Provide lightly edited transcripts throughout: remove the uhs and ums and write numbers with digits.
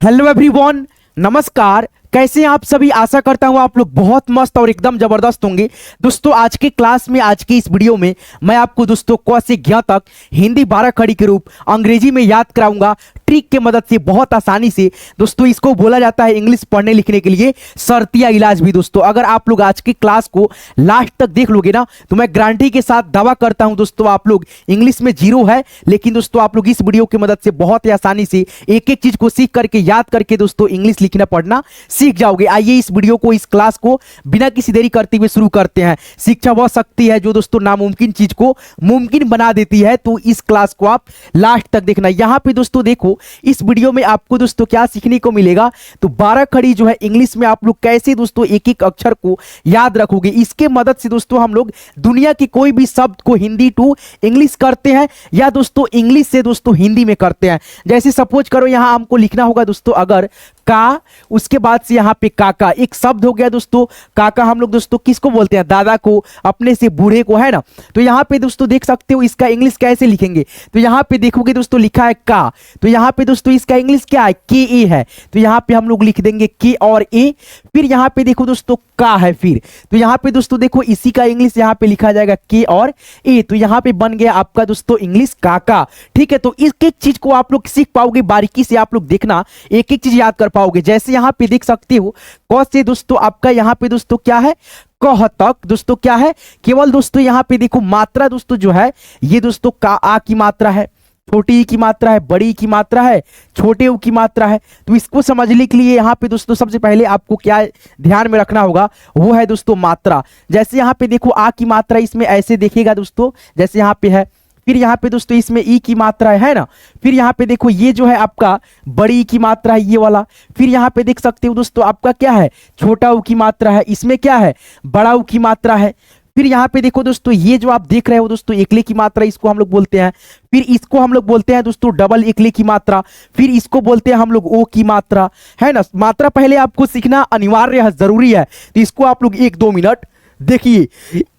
Hello everyone, नमस्कार। कैसे हैं आप सभी। आशा करता हूं आप लोग बहुत मस्त और एकदम जबरदस्त होंगे। दोस्तों आज के क्लास में, आज की इस वीडियो में मैं आपको दोस्तों क से ज्ञ तक हिंदी 12 खड़ी के रूप अंग्रेजी में याद कराऊंगा ट्रिक के मदद से, बहुत आसानी से। दोस्तों इसको बोला जाता है इंग्लिश पढ़ने लिखने के लिए शर्तिया इलाज भी। दोस्तों अगर आप लोग आज की क्लास को लास्ट तक देख लोगे ना, तो मैं गारंटी के साथ दावा करता हूं दोस्तों आप लोग इंग्लिश में जीरो है, लेकिन दोस्तों आप लोग इस वीडियो की मदद से बहुत ही आसानी से एक एक चीज को सीख करके, याद करके दोस्तों इंग्लिश लिखना पढ़ना सीख जाओगे। आइए इस वीडियो को, इस क्लास को बिना किसी देरी करते हुए शुरू करते हैं। शिक्षा वह शक्ति है जो दोस्तों नामुमकिन चीज को मुमकिन बना देती है, तो इस क्लास को आप लास्ट तक देखना। यहां पे दोस्तों देखो, इस वीडियो में आपको दोस्तों क्या सीखने को मिलेगा, तो 12 खड़ी जो है इंग्लिश में आप लोग कैसे दोस्तों एक एक अक्षर को याद रखोगे। इसके मदद से दोस्तों हम लोग दुनिया के कोई भी शब्द को हिंदी टू इंग्लिश करते हैं, या दोस्तों इंग्लिश से दोस्तों हिंदी में करते हैं। जैसे सपोज करो यहां हमको लिखना होगा दोस्तों अगर का, उसके बाद से यहाँ पे काका, एक शब्द हो गया दोस्तों काका। हम लोग दोस्तों किसको बोलते हैं, दादा को, अपने से बूढ़े को, है ना। तो यहाँ पे दोस्तों देख सकते हो इसका इंग्लिश कैसे लिखेंगे। तो यहाँ पे देखोगे दोस्तों लिखा है का, तो यहाँ पे दोस्तों इसका इंग्लिश क्या है, के ए है। तो यहाँ पे हम लोग लिख देंगे के और ए। फिर यहाँ पे देखो दोस्तों का है, फिर तो यहाँ पे दोस्तों देखो इसी का इंग्लिश यहाँ पे लिखा जाएगा के और ए। तो यहाँ पे बन गया आपका दोस्तों इंग्लिश काका। ठीक है, तो एक एक चीज को आप लोग सीख पाओगे, बारीकी से आप लोग देखना, एक एक चीज याद कर पाओगे। जैसे यहाँ पे देख सकते हो क से दोस्तों आपका यहाँ पे दोस्तों क्या है, कह तक दोस्तों क्या है, केवल दोस्तों यहाँ पे देखो मात्रा दोस्तों जो है ये दोस्तों का आ की मात्रा है, छोटी ई की मात्रा है, बड़ी ई की मात्रा है, छोटे ऊ की मात्रा है। तो इसको समझने के लिए यहाँ पे दोस्तों सबसे पहले आपको क्या ध्यान में रखना होगा, वो है दोस्तों मात्रा। जैसे यहाँ पे देखो आ की मात्रा इसमें ऐसे देखेगा दोस्तों, जैसे यहाँ पे है। फिर यहाँ पे दोस्तों इसमें ई की मात्रा है ना। फिर यहाँ पे देखो ये जो है आपका बड़ी ई की मात्रा है, ये वाला। फिर यहाँ पे देख सकते हो दोस्तों आपका क्या है, छोटा ऊ की मात्रा है, इसमें क्या है, बड़ा ऊ की मात्रा है। फिर यहाँ पे देखो दोस्तों ये जो आप देख रहे हो दोस्तों एकले की मात्रा, इसको हम लोग बोलते हैं। फिर इसको हम लोग बोलते हैं दोस्तों डबल एकले की मात्रा। फिर इसको बोलते हैं हम लोग ओ की मात्रा, है ना। मात्रा पहले आपको सीखना अनिवार्य है, जरूरी है। तो इसको आप लोग 1-2 मिनट देखिए,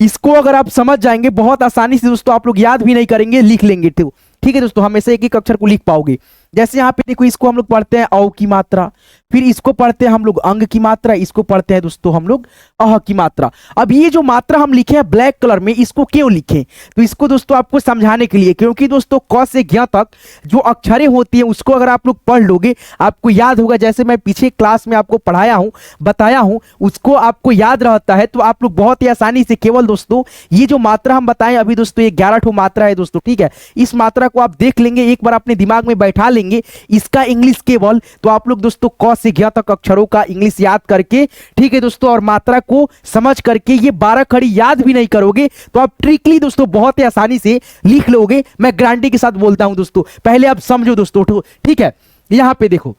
इसको अगर आप समझ जाएंगे बहुत आसानी से दोस्तों, आप लोग याद भी नहीं करेंगे, लिख लेंगे। तो ठीक है दोस्तों, हमेशा एक एक अक्षर को लिख पाओगे। जैसे यहाँ पे देखो इसको हम लोग पढ़ते हैं औ की मात्रा, फिर इसको पढ़ते हैं हम लोग अंग की मात्रा, इसको पढ़ते हैं दोस्तों हम लोग अह की मात्रा। अब ये जो मात्रा हम लिखे हैं ब्लैक कलर में, इसको क्यों लिखे, तो इसको दोस्तों आपको समझाने के लिए, क्योंकि दोस्तों क से ज्ञ तक जो अक्षरें होती हैं उसको अगर आप लोग पढ़ लोगे आपको याद होगा। जैसे मैं पीछे क्लास में आपको पढ़ाया हूं, बताया हूं, उसको आपको याद रहता है, तो आप लोग बहुत ही आसानी से केवल दोस्तों ये जो मात्रा हम बताएं अभी दोस्तों, ये 11 ठो मात्रा है दोस्तों। ठीक है, इस मात्रा को आप देख लेंगे, एक बार अपने दिमाग में बैठा लेंगे इसका इंग्लिश केवल, तो आप लोग दोस्तों क से ज्ञ तक अक्षरों का इंग्लिश याद करके, ठीक है दोस्तों, और मात्रा को समझ करके ये 12 खड़ी याद भी नहीं करोगे तो आप ट्रिकली दोस्तों बहुत ही आसानी से लिख लोगे। मैं गारंटी के साथ बोलता हूं दोस्तों। पहले आप समझो दोस्तों, ठीक है। यहां पे देखो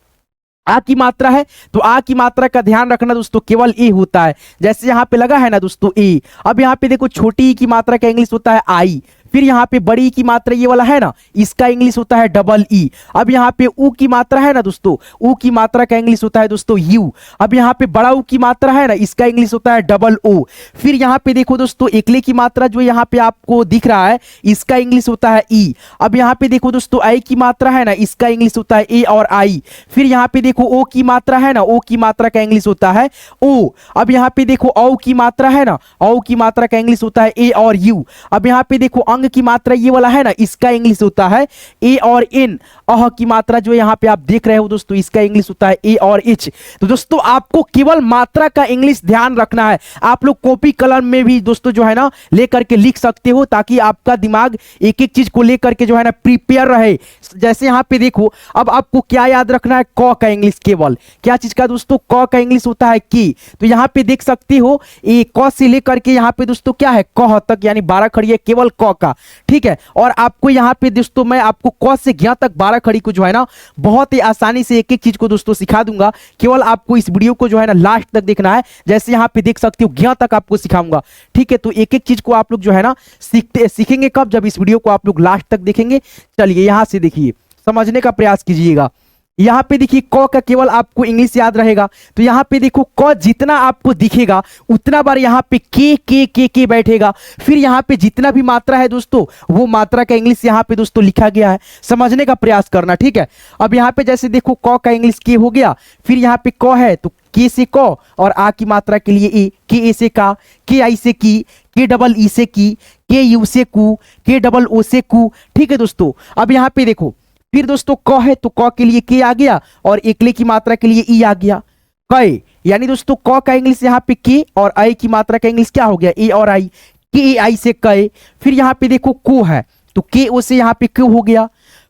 आ की मात्रा है, तो आ की मात्रा का ध्यान रखना दोस्तों, केवल ए होता है। जैसे यहां पे लगा है ना दोस्तों ए। अब यहां पे देखो छोटी ई की मात्रा का इंग्लिश होता है आई। फिर यहाँ पे बड़ी की मात्रा ये वाला है ना, इसका इंग्लिश होता है डबल ई। अब यहाँ पे ऊ की मात्रा है ना दोस्तों, ऊ की मात्रा का इंग्लिश होता है दोस्तों यू। अब यहाँ पे बड़ा ऊ की मात्रा है ना, इसका इंग्लिश होता है डबल ओ। फिर यहाँ पे देखो दोस्तों एकले की मात्रा जो यहाँ पे आपको दिख रहा है, इसका इंग्लिश होता है ई। अब यहाँ पे देखो दोस्तों आई की मात्रा है ना, इसका इंग्लिश होता है ए और आई। फिर यहाँ पे देखो ओ की मात्रा है ना, ओ की मात्रा का इंग्लिश होता है ओ। अब यहाँ पे देखो औ की मात्रा है ना, औ की मात्रा का इंग्लिश होता है ए और यू। अब यहाँ पे देखो अंग की मात्रा ये वाला है ना, इसका इंग्लिश होता है ए और इन। अह की मात्रा जो यहाँ पे आप देख रहे हो दोस्तों, इसका इंग्लिश होता है ए और एच। तो दोस्तों आपको केवल मात्रा का इंग्लिश ध्यान रखना है। आप लोग कॉपी कलम में भी दोस्तों जो है ना लेकर के लिख सकते हो, ताकि आपका दिमाग एक एक चीज को लेकर के जो है ना प्रिपेयर रहे। जैसे यहाँ पे देखो, अब आपको क्या याद रखना है, क का इंग्लिश केवल क्या चीज का दोस्तों, क का इंग्लिश होता है की। तो यहाँ पे देख सकते हो ये क से लेकर के यहाँ पे दोस्तों क्या है, कह तक, यानी 12 खड़ी है केवल क का। ठीक है, और आपको यहाँ पे दोस्तों मैं आपको क से ज्ञ तक 12 खड़ी को जो है ना बहुत ही आसानी से एक एक चीज को दोस्तों सिखा दूंगा। केवल आपको इस वीडियो को जो है ना लास्ट तक देखना है। जैसे यहाँ पे देख सकते हो ज्ञ तक आपको सिखाऊंगा। ठीक है, तो एक एक चीज को आप लोग जो है ना सीखेंगे कब, जब इस वीडियो को आप लोग लास्ट तक देखेंगे। चलिए यहाँ से देखिए, समझने का प्रयास कीजिएगा। यहाँ पे देखिए क का केवल आपको इंग्लिश याद रहेगा, तो यहाँ पे देखो क जितना आपको दिखेगा उतना बार यहाँ पे के बैठेगा। फिर यहाँ पे जितना भी मात्रा है दोस्तों वो मात्रा का इंग्लिश यहाँ पे दोस्तों लिखा गया है, समझने का प्रयास करना, ठीक है। अब यहाँ पे जैसे देखो क का इंग्लिश के हो गया, फिर यहाँ पे क है तो के से क, और आ की मात्रा के लिए ए, के ए से का, के आई से की, के डबल ई से की, के यू से कू, के डबल ओ से कू, ठीक है दोस्तों। अब यहाँ पे देखो फिर दोस्तों क है तो क के लिए के आ गया और एकले की मात्रा के लिए ई आ गया, कय, यानी दोस्तों क का इंग्लिश यहाँ पे के और आई की मात्रा का इंग्लिश क्या हो गया, ए और आई, के ए आई से कय। फिर यहाँ पे देखो को है तो के ओ से यहाँ पे क्यों हो गया,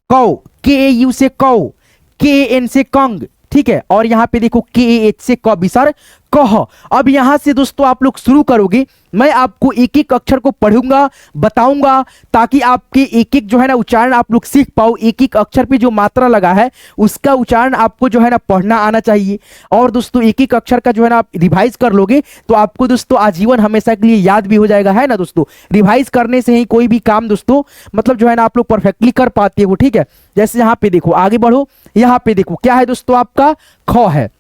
कौ, के ए यू से कौ, के ए एन से कंग, ठीक है। और यहाँ पे देखो के ए एच से क बिसर कह। अब यहां से दोस्तों आप लोग शुरू करोगे, मैं आपको एक एक अक्षर को पढ़ूंगा, बताऊंगा, ताकि आपके एक एक जो है ना उच्चारण आप लोग सीख पाओ। एक एक अक्षर पे जो मात्रा लगा है उसका उच्चारण आपको जो है ना पढ़ना आना चाहिए। और दोस्तों एक एक अक्षर का जो है ना आप रिवाइज कर लोगे तो आपको दोस्तों आजीवन हमेशा के लिए याद भी हो जाएगा, है ना दोस्तों। रिवाइज करने से ही कोई भी काम दोस्तों मतलब जो है ना आप लोग परफेक्टली कर पाते हो, ठीक है। जैसे यहाँ पे देखो आगे बढ़ो, यहाँ पे देखो क्या है दोस्तों आपका ख है,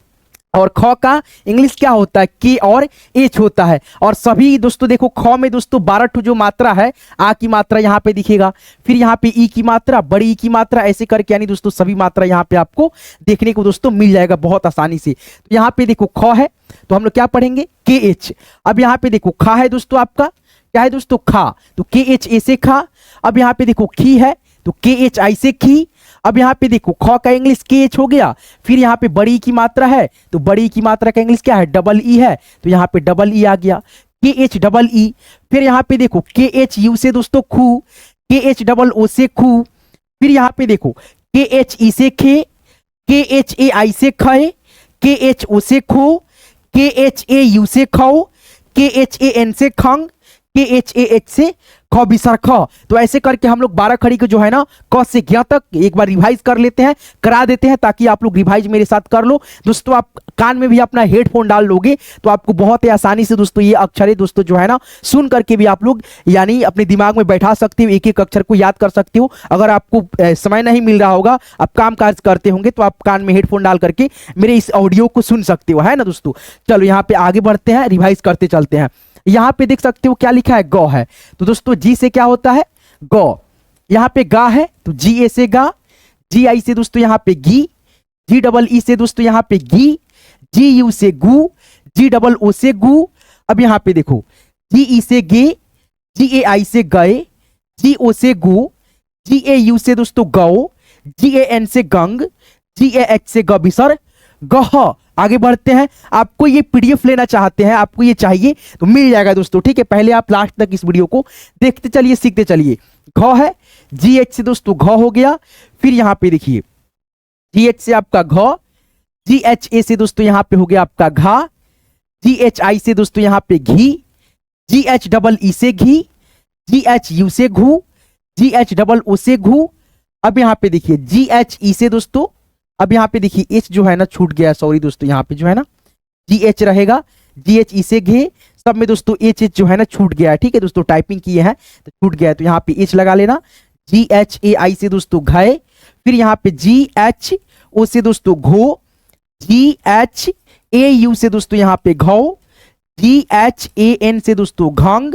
और ख का इंग्लिश क्या होता है, के और एच होता है। और सभी दोस्तों देखो ख में दोस्तों 12 जो मात्रा है, आ की मात्रा यहाँ पे दिखेगा, फिर यहाँ पे ई की मात्रा, बड़ी ई की मात्रा, ऐसे करके यानी दोस्तों सभी मात्रा यहाँ पे आपको देखने को दोस्तों मिल जाएगा बहुत आसानी से। तो यहाँ पे देखो ख है तो हम लोग क्या पढ़ेंगे, के एच। अब यहाँ पे देखो खा है दोस्तों आपका क्या है दोस्तों, खा, तो के एच ए से खा। अब यहाँ पे देखो खी है तो के एच आई से खी। अब यहाँ पे देखो ख का इंग्लिश के एच हो गया, फिर यहाँ पे बड़ी की मात्रा है तो बड़ी की मात्रा का इंग्लिश क्या है, डबल ई है, तो यहाँ पे डबल ई आ गया, के एच डबल ई। फिर यहाँ पे देखो के एच यू से दोस्तों खू, के एच डबल ओ से खू। फिर यहाँ पे देखो के एच ई से खे, के एच ए आई से खे, के एच ओ से खो, के एच ए यू से खो, के एच ए एन से खंग, के एच ए एच से ख बिसर ख। तो ऐसे करके हम लोग 12 खड़ी को जो है ना क से ज्ञ तक एक बार रिवाइज कर लेते हैं, करा देते हैं, ताकि आप लोग रिवाइज मेरे साथ कर लो। दोस्तों आप कान में भी अपना हेडफोन डाल लोगे तो आपको बहुत ही आसानी से दोस्तों ये अक्षरें दोस्तों जो है ना सुन करके भी आप लोग यानी अपने दिमाग में बैठा सकते हो, एक एक अक्षर को याद कर सकते हो। अगर आपको समय नहीं मिल रहा होगा, आप काम काज करते होंगे, तो आप कान में हेडफोन डाल करके मेरे इस ऑडियो को सुन सकते हो, है ना दोस्तों। चलो यहाँ पे आगे बढ़ते हैं, रिवाइज करते चलते हैं। यहाँ पे देख सकते हो क्या लिखा है, गौ है, तो दोस्तों जी से क्या होता है, गौ। यहाँ पे गा है तो जी ए से गा, जी आई से दोस्तों यहाँ पे गी, जी डबल ई से दोस्तों यहाँ पे गी, जी यू से गू, जी डबल ओ से गू। अब यहाँ पे देखो जी ई से गे, जी ए आई से गए, जी ओ से गो, जी ए यू से दोस्तों गौ, जी ए एन से गंग, जी ए एच से गबिसर गह। आगे बढ़ते हैं। आपको ये पीडीएफ लेना चाहते हैं, आपको ये चाहिए तो मिल जाएगा दोस्तों, ठीक है। पहले आप लास्ट तक इस वीडियो को देखते चलिए, सीखते चलिए। घ है, जी एच से दोस्तों घ हो गया। फिर यहाँ पे देखिए जी एच से आपका घ, जी एच ए से दोस्तों यहाँ पे हो गया आपका घा, जी एच आई से दोस्तों यहाँ पे घी, जी एच डबल ई से घी, जी एच यू से घू, जी एच डबल ओ से घू। अब यहाँ पे देखिए जी एच ई से दोस्तों, अब यहाँ पे देखिए एच जो है ना छूट गया, सॉरी दोस्तों, यहाँ पे जो है ना जी एच रहेगा, जी एच ई से घे, सब में दोस्तों एच एच जो है ना छूट गया है, ठीक है दोस्तों, टाइपिंग किए हैं तो छूट गया है, तो यहाँ पे एच लगा लेना। जी एच ए आई से दोस्तों घाय, फिर यहाँ पे जी एच ओ से दोस्तों घो, जी एच ए यू से दोस्तों यहाँ पे घो, जी एच ए एन से दोस्तों घंग,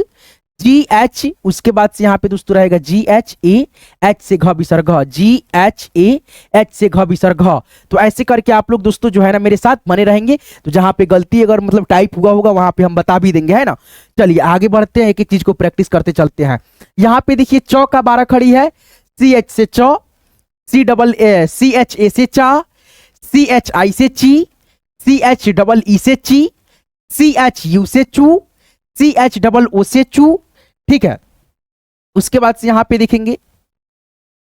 जी एच उसके बाद से यहाँ पे दोस्तों रहेगा जी एच ए एच से घ बिसर घ, जी एच ए एच से घ बिसर घ। तो ऐसे करके आप लोग दोस्तों जो है ना मेरे साथ बने रहेंगे, तो जहां पे गलती अगर मतलब टाइप हुआ होगा वहां पे हम बता भी देंगे, है ना। चलिए आगे बढ़ते हैं, एक एक चीज को प्रैक्टिस करते चलते हैं। यहाँ पे देखिए चौ का 12 खड़ी है, सी एच से चौ, C double A C H ए से चा, सी एच आई से ची, सी एच डबल ई से ची, सी एच यू से चू, सी एच डबल ओ से चू, ठीक है। उसके बाद से यहां पे देखेंगे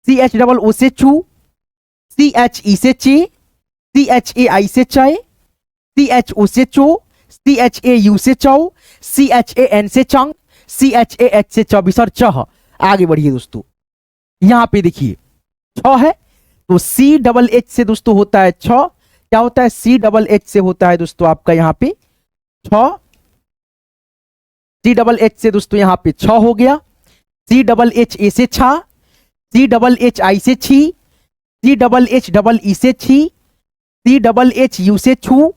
सी एच डबल ओ से चू, सी एच ई से चे, सी एच ए आई से चाय, सी एच ओ से चो, सी एच ए यू से चौ, सी एच ए एन से चंग, सी एच ए एच से चौबीसर चह। आगे बढ़िए दोस्तों, यहां पे देखिए छ है तो सी डबल एच से दोस्तों होता है छ, क्या होता है, सी डबल एच से होता है दोस्तों आपका यहां पे छ, सी डबल एच से दोस्तों यहाँ पे छ हो गया, सी डबल एच ए से छा, सी डबल एच आई से छी, C double H double E से छी, सी डबल एच यू से छू,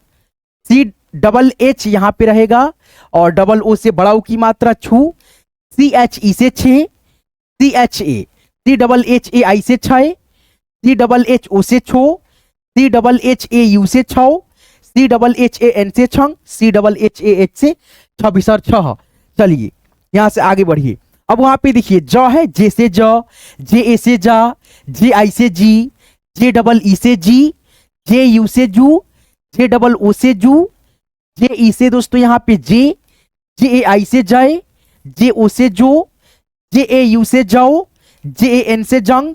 सी डबल एच यहाँ पे रहेगा और डबल ओ से बड़ा ओ की मात्रा छू, सी एच ई से छे, C H A, C double H A I से छय, सी डबल एच ओ से छो, C double H A U से छौ, C double H A N से छंग, C double H A H से छबिसर छह। चलिए यहां से आगे बढ़िए। अब वहां पे देखिए ज है, जे से ज, जे ए से जा, जे आई से जी, जे डबल ई से जी, जे यू से जू, जे डबल ओ से जू, जे ई से दोस्तों यहाँ पे जे, जे ए आई से जय, जे ओ से जो, जे ए यू से जाओ, जे ए एन से जंग,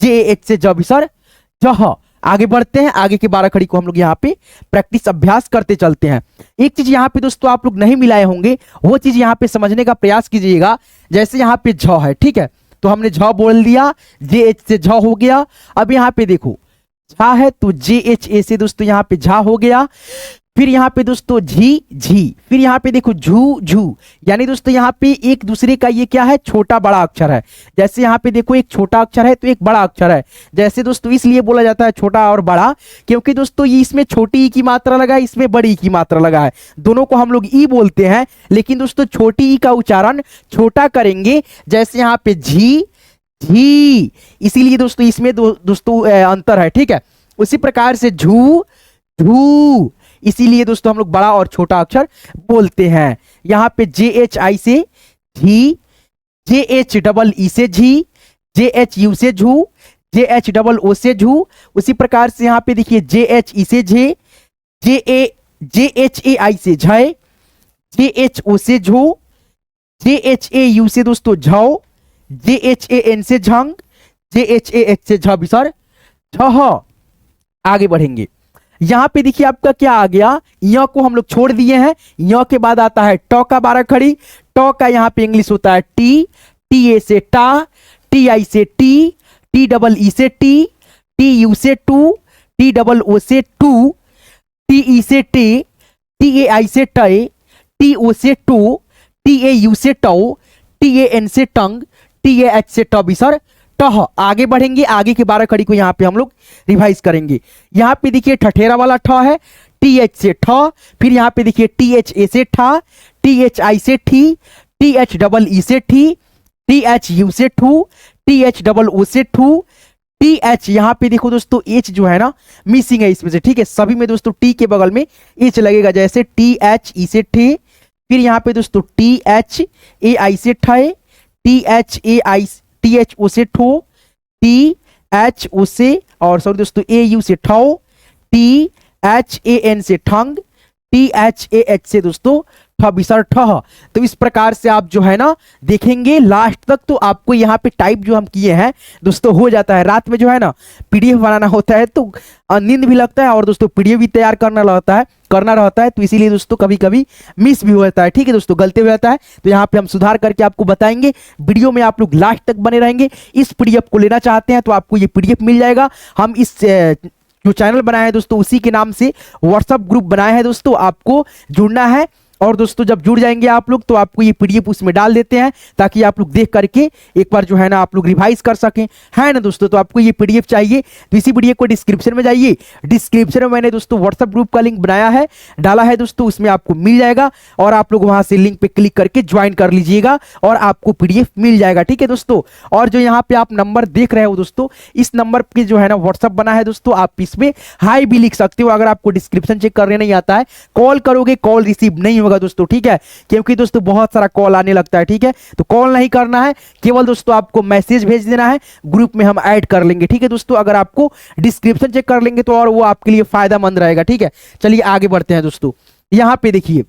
जे ए एच से जबिसर जह। आगे बढ़ते हैं, आगे के 12 खड़ी को हम लोग यहाँ पे प्रैक्टिस अभ्यास करते चलते हैं। एक चीज यहाँ पे दोस्तों आप लोग नहीं मिलाए होंगे, वो चीज यहाँ पे समझने का प्रयास कीजिएगा। जैसे यहाँ पे झ है, ठीक है, तो हमने झ बोल दिया, जे एच से झ हो गया। अब यहाँ पे देखो झा है तो जे एच ए से दोस्तों यहाँ पे झा हो गया। फिर यहाँ पे दोस्तों झी झी, फिर यहाँ पे देखो झू झू, यानी दोस्तों यहाँ पे एक दूसरे का ये क्या है, छोटा बड़ा अक्षर है। जैसे यहाँ पे देखो एक छोटा अक्षर है तो एक बड़ा अक्षर है। जैसे दोस्तों इसलिए बोला जाता है छोटा और बड़ा, क्योंकि दोस्तों ये इसमें छोटी ई की मात्रा लगा है, इसमें बड़ी ई की मात्रा लगा है। दोनों को हम लोग ई बोलते हैं, लेकिन दोस्तों छोटी ई का उच्चारण छोटा करेंगे। जैसे यहाँ पे झी झी, इसीलिए दोस्तों इसमें दोस्तों अंतर है, ठीक है। उसी प्रकार से झू झू, इसीलिए दोस्तों हम लोग बड़ा और छोटा अक्षर बोलते हैं। यहाँ पे जे एच आई से झी, जे एच डबल ई से झी, जे एच यू से झू, जे एच डबल ओ से झू। उसी प्रकार से यहाँ पे देखिए जे एच ई से झे, जे एच ए आई से झय, जे एच ओ से झो, जे एच ए यू से दोस्तों झौ, जे एच ए एन से झंग, जे एच ए एच से झबिसर झह। आगे बढ़ेंगे, यहां पे देखिए आपका क्या आ गया, य को हम लोग छोड़ दिए हैं। य के बाद आता है ट का 12 खड़ी। ट का यहाँ पे इंग्लिश होता है टी, टी ए से टा, टी आई से टी, टी डबल ई से टी, टी यू से टू, टी डबल ओ से टू, टी ई से टे, टी ए आई से टय, टी ओ से टो, टी ए यू से टो, टी ए एन से टंग, टी ए एच से टबिसर टह। आगे बढ़ेंगे, आगे के 12 खड़ी को यहाँ पे हम लोग रिवाइज करेंगे। यहाँ पे देखिए ठठेरा वाला ठ है, टी एच से ठ, फिर यहाँ पे देखिए टी एच ए से ठा, टी एच आई से ठी, टी एच डबल ई से ठी, टी एच यू से ठू, टी एच डबल ओ से ठू, टी एच। यहाँ पे देखो दोस्तों एच जो है ना मिसिंग है इसमें से, ठीक है। सभी में दोस्तों टी के बगल में एच लगेगा, जैसे टी एच ई से ठे, फिर यहाँ पे दोस्तों टी एच ए आई से ठे, T H A I T H O से ठो, टी एच ओ से और सॉरी दोस्तों ए यू से ठो, टी एच ए एन से ठंग, टी एच ए एच से दोस्तों ठबिसर ठह। तो इस प्रकार से आप जो है ना देखेंगे लास्ट तक, तो आपको यहाँ पे टाइप जो हम किए हैं दोस्तों हो जाता है। रात में जो है ना पीडीएफ बनाना होता है तो नींद भी लगता है और दोस्तों पीडीएफ भी तैयार करना रहता है तो इसीलिए दोस्तों कभी कभी मिस भी हो जाता है, ठीक है दोस्तों, गलती हो जाता है। तो यहाँ पे हम सुधार करके आपको बताएंगे। वीडियो में आप लोग लास्ट तक बने रहेंगे। इस पीडीएफ को लेना चाहते हैं तो आपको ये पीडीएफ मिल जाएगा। हम इस जो चैनल बनाए हैं दोस्तों उसी के नाम से व्हाट्सएप ग्रुप बनाए हैं दोस्तों, आपको जुड़ना है। और दोस्तों जब जुड़ जाएंगे आप लोग तो आपको ये पीडीएफ उसमें डाल देते हैं ताकि आप लोग देख करके एक बार जो है ना आप लोग रिवाइज कर सकें, है ना दोस्तों। तो आपको ये पीडीएफ चाहिए तो इसी पीडीएफ को डिस्क्रिप्शन में जाइए, डिस्क्रिप्शन में मैंने दोस्तों व्हाट्सएप ग्रुप का लिंक बनाया है, डाला है दोस्तों, उसमें आपको मिल जाएगा और आप लोग वहां से लिंक पे क्लिक करके ज्वाइन कर लीजिएगा और आपको पीडीएफ मिल जाएगा, ठीक है दोस्तों। और जो यहाँ पे आप नंबर देख रहे हो दोस्तों, इस नंबर पे जो है ना व्हाट्सएप बना है दोस्तों, आप इसमें हाई भी लिख सकते हो। अगर आपको डिस्क्रिप्शन चेक करने नहीं आता है, कॉल करोगे कॉल रिसीव नहीं होगा दोस्तों, ठीक है, क्योंकि दोस्तों बहुत सारा कॉल आने लगता है, ठीक है। तो कॉल नहीं करना है, केवल दोस्तों आपको मैसेज भेज देना है, ग्रुप में हम ऐड कर लेंगे, ठीक है दोस्तों। अगर आपको डिस्क्रिप्शन चेक कर लेंगे तो और वो आपके लिए फायदेमंद रहेगा, ठीक है। चलिए आगे बढ़ते हैं दोस्तों। यहां पे देखिए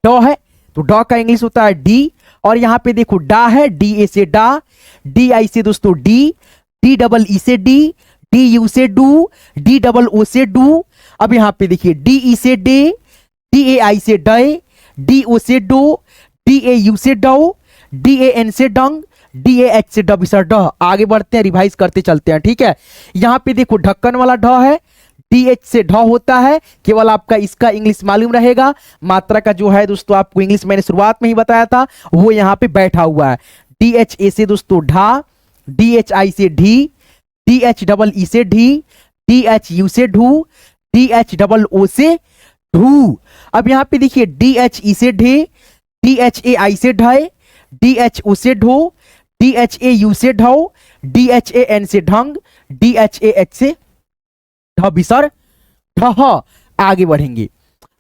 ड है तो ड का इंग्लिश होता है डी, और यहां पे देखो डा है, डी ए से डा, डी आई से दोस्तों डी, डी डबल ई से डी, डी यू से डू, डी डबल ओ से डू। अब यहां पे देखिए डी ई से डे, डी ए आई से डे, डी ओ से डो, डी ए यू से डो, डी ए एन से डंग, डी ए एच से डबिसर ड। आगे बढ़ते हैं, रिवाइज करते चलते हैं, ठीक है। यहां पे देखो ढक्कन वाला ढ है, डी एच से ढ होता है, केवल आपका इसका इंग्लिश मालूम रहेगा। मात्रा का जो है दोस्तों आपको इंग्लिश मैंने शुरुआत में ही बताया था, वो यहाँ पे बैठा हुआ है। डी एच ए से दोस्तों ढा, डी एच आई से ढी, डी एच डबल ई से ढी, डी एच यू से ढू, DHOO से ढू। अब यहाँ पे देखिए DHE से ढे, DHAI से ढाई, DHO से ढो, DHAU से ढो, DHAN से ढंग, DHAH से ढबिसर ढह। आगे बढ़ेंगे।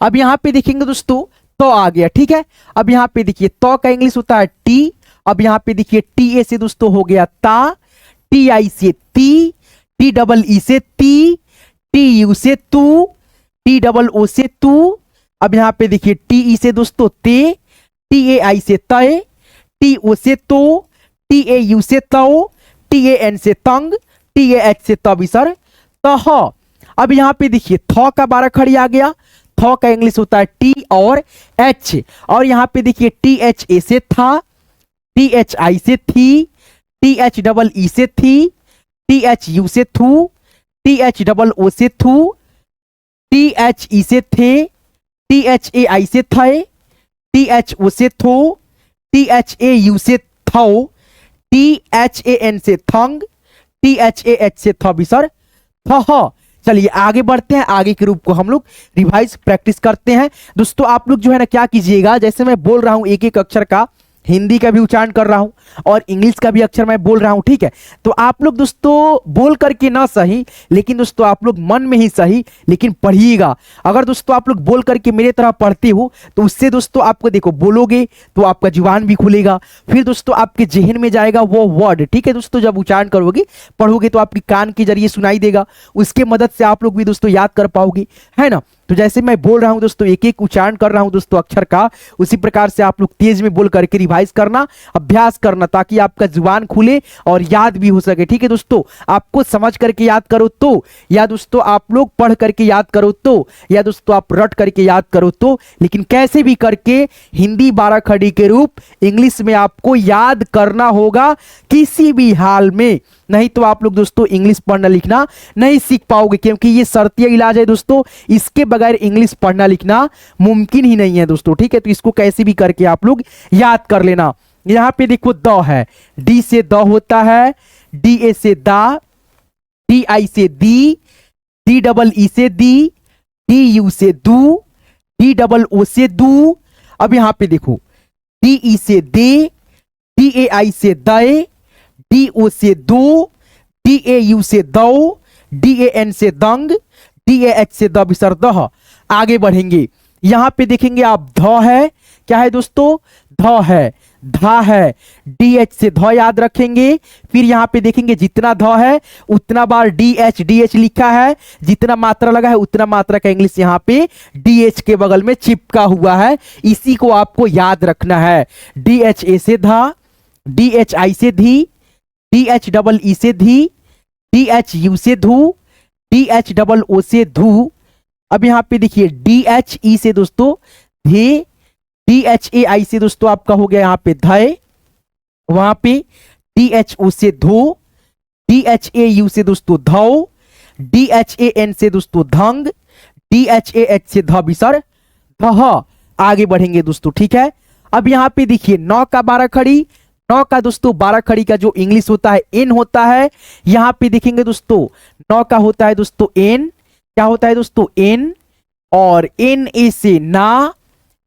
अब यहाँ पे देखेंगे दोस्तों तो आ गया, ठीक है। अब यहाँ पे देखिए तो का इंग्लिश होता है टी। अब यहाँ पे देखिए TA से दोस्तों हो गया ता, TI से ती, TEE से ती, TU से तू, TOO से तू। अब यहाँ पे देखिए TE से दोस्तों ते, TAI से तय, TO से तो, TAU से तो, TAN से तंग, TAH से तबिसर तह। अब यहाँ पे देखिए थ का 12 खड़ी आ गया। थ का इंग्लिश होता है T और H। और यहाँ पे देखिए THA से था, THI से थी, THEE से थी, THU से थू, THOO से थू, THE से थे, THAI से थे, THO से थो, THAU से थो, THAN से थंग, THAH से थबिसर थह। चलिए आगे बढ़ते हैं, आगे के रूप को हम लोग रिवाइज प्रैक्टिस करते हैं। दोस्तों आप लोग जो है ना क्या कीजिएगा, जैसे मैं बोल रहा हूं एक एक अक्षर का हिंदी का भी उच्चारण कर रहा हूं और इंग्लिश का भी अक्षर मैं बोल रहा हूं, ठीक है। तो आप लोग दोस्तों बोल करके ना सही, लेकिन दोस्तों आप लोग मन में ही सही लेकिन पढ़िएगा। अगर दोस्तों आप लोग बोल करके मेरे तरह पढ़ते हो तो उससे दोस्तों आपको देखो बोलोगे तो आपका जुबान भी खुलेगा, फिर दोस्तों आपके जहन में जाएगा वो वर्ड, ठीक है दोस्तों। जब उच्चारण करोगे पढ़ोगे तो आपकी कान के जरिए सुनाई देगा, उसके मदद से आप लोग भी दोस्तों याद कर पाओगे, है ना। तो जैसे मैं बोल रहा हूं दोस्तों एक एक उच्चारण कर रहा हूं दोस्तों अक्षर का, उसी प्रकार से आप लोग तेज में बोल करके रिवाइज करना, अभ्यास करना, ताकि आपका जुबान खुले और याद भी हो सके, ठीक है दोस्तों। आपको समझ करके याद करो तो, या दोस्तों आप लोग पढ़ करके याद करो तो, या दोस्तों आप रट करके याद करो तो, लेकिन कैसे भी करके हिंदी 12 खड़ी के रूप इंग्लिश में आपको याद करना होगा किसी भी हाल में, नहीं तो आप लोग दोस्तों इंग्लिश पढ़ना लिखना नहीं सीख पाओगे, क्योंकि ये शर्तीय इलाज है दोस्तों, इसके बगैर इंग्लिश पढ़ना लिखना मुमकिन ही नहीं है दोस्तों, ठीक है। तो इसको कैसे भी करके आप लोग याद कर लेना। यहां पे देखो द है, डी से द होता है, DA से दा, TI से दी, DEE से दी, DU से दू, DOO से दू। अब यहां पे देखो DE से दे, DAI से दए, DO से दो, DAU से दो, DAN से दंग, DAH से दबिसर दह। आगे बढ़ेंगे, यहां पे देखेंगे आप ध है, क्या है दोस्तों, ध है, धा है, DH से ध याद रखेंगे। फिर यहां पे देखेंगे जितना ध है उतना बार DH लिखा है, जितना मात्रा लगा है उतना मात्रा का इंग्लिश यहां पे DH के बगल में चिपका हुआ है, इसी को आपको याद रखना है। DHA से धा, DHI से धी, DHEE से धी, DHU से धू, DHOO से धू। अब यहां पे देखिए DHE से दोस्तों धे, DHAI से दोस्तों आपका हो गया यहां पे धय, वहां पे DHO से धो, DHAU से दोस्तों धौ, DHAN से दोस्तों धंग, DHAH से धबिसर धह। आगे बढ़ेंगे दोस्तों, ठीक है। अब यहां पे देखिए 9 का 12 खड़ी, 9 का दोस्तों 12 खड़ी का जो इंग्लिश होता है एन होता है। यहां पे देखेंगे दोस्तों 9 का होता है दोस्तों एन, क्या होता है दोस्तों एन, और NA से ना,